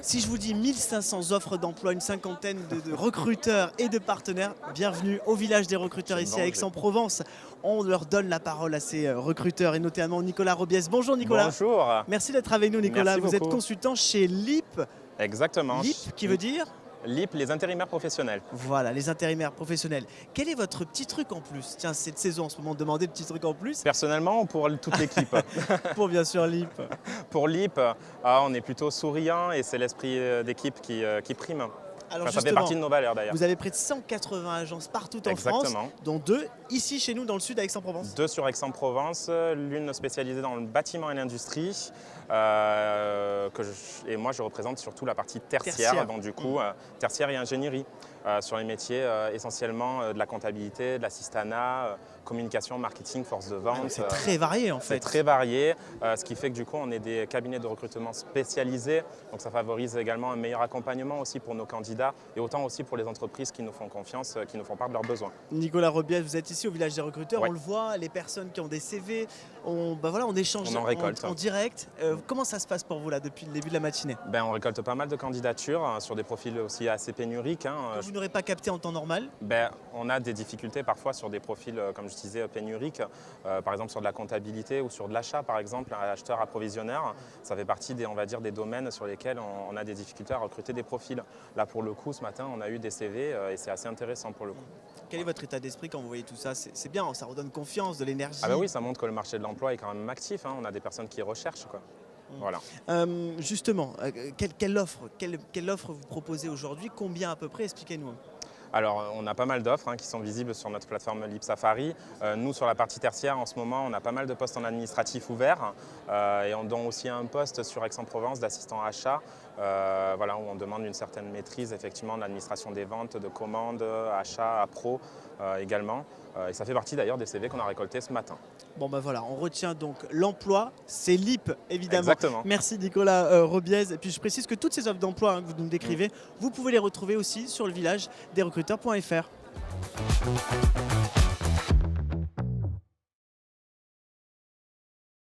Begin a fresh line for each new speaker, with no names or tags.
Si je vous dis 1500 offres d'emploi, une cinquantaine de recruteurs et de partenaires, bienvenue au village des recruteurs ici à Aix-en-Provence. On leur donne la parole à ces recruteurs et notamment Nicolas Robiès. Bonjour Nicolas.
Bonjour.
Merci d'être avec nous Nicolas.
Merci
vous êtes
beaucoup.
consultant chez LIP.
Exactement.
LIP qui veut dire
LIP, les intérimaires professionnels.
Voilà, les intérimaires professionnels. Quel est votre petit truc en plus? Tiens, cette saison en ce moment, demandez le petit truc en plus.
Personnellement ou pour toute l'équipe?
Pour bien sûr LIP.
Pour LIP, on est plutôt souriant et c'est l'esprit d'équipe qui prime.
Alors
ça fait partie de nos valeurs d'ailleurs.
Vous avez près de 180 agences partout en France, dont 2 ici chez nous dans le sud à Aix-en-Provence.
2 sur Aix-en-Provence, l'une spécialisée dans le bâtiment et l'industrie. Et moi je représente surtout la partie tertiaire. Donc du coup tertiaire et ingénierie sur les métiers essentiellement de la comptabilité, de l'assistanat, communication, marketing, force de vente.
C'est très varié en fait.
C'est très varié, ce qui fait que du coup on est des cabinets de recrutement spécialisés, donc ça favorise également un meilleur accompagnement aussi pour nos candidats et autant aussi pour les entreprises qui nous font confiance, qui nous font part de leurs besoins.
Nicolas Robiès, vous êtes ici au village des recruteurs, on le voit, les personnes qui ont des CV, on échange en direct. Comment ça se passe pour vous là depuis le début de la matinée?
On récolte pas mal de candidatures sur des profils aussi assez pénuriques.
Que vous n'aurez pas capté en temps normal?
On a des difficultés parfois sur des profils, comme je disais, pénuriques, par exemple sur de la comptabilité ou sur de l'achat par exemple, un acheteur approvisionneur. Ça fait partie des, on va dire, des domaines sur lesquels on a des difficultés à recruter des profils. Là pour le coup, ce matin, on a eu des CV et c'est assez intéressant pour le coup.
Quel est votre état d'esprit quand vous voyez tout ça? C'est bien, ça redonne confiance, de l'énergie.
Oui, ça montre que le marché de l'emploi est quand même actif. On a des personnes qui recherchent, quoi. Voilà.
Justement, quelle offre vous proposez aujourd'hui? Combien à peu près? Expliquez-nous.
Alors, on a pas mal d'offres qui sont visibles sur notre plateforme LIP Safari. Nous, sur la partie tertiaire, en ce moment, on a pas mal de postes en administratif ouverts et on donne aussi un poste sur Aix-en-Provence d'assistant achat, où on demande une certaine maîtrise effectivement de l'administration des ventes, de commandes, achats, appro également. Et ça fait partie d'ailleurs des CV qu'on a récoltés ce matin.
On retient donc l'emploi, c'est LIP évidemment.
Exactement.
Merci Nicolas Robiès. Et puis je précise que toutes ces offres d'emploi que vous nous décrivez, vous pouvez les retrouver aussi sur le village des recruteurs.fr.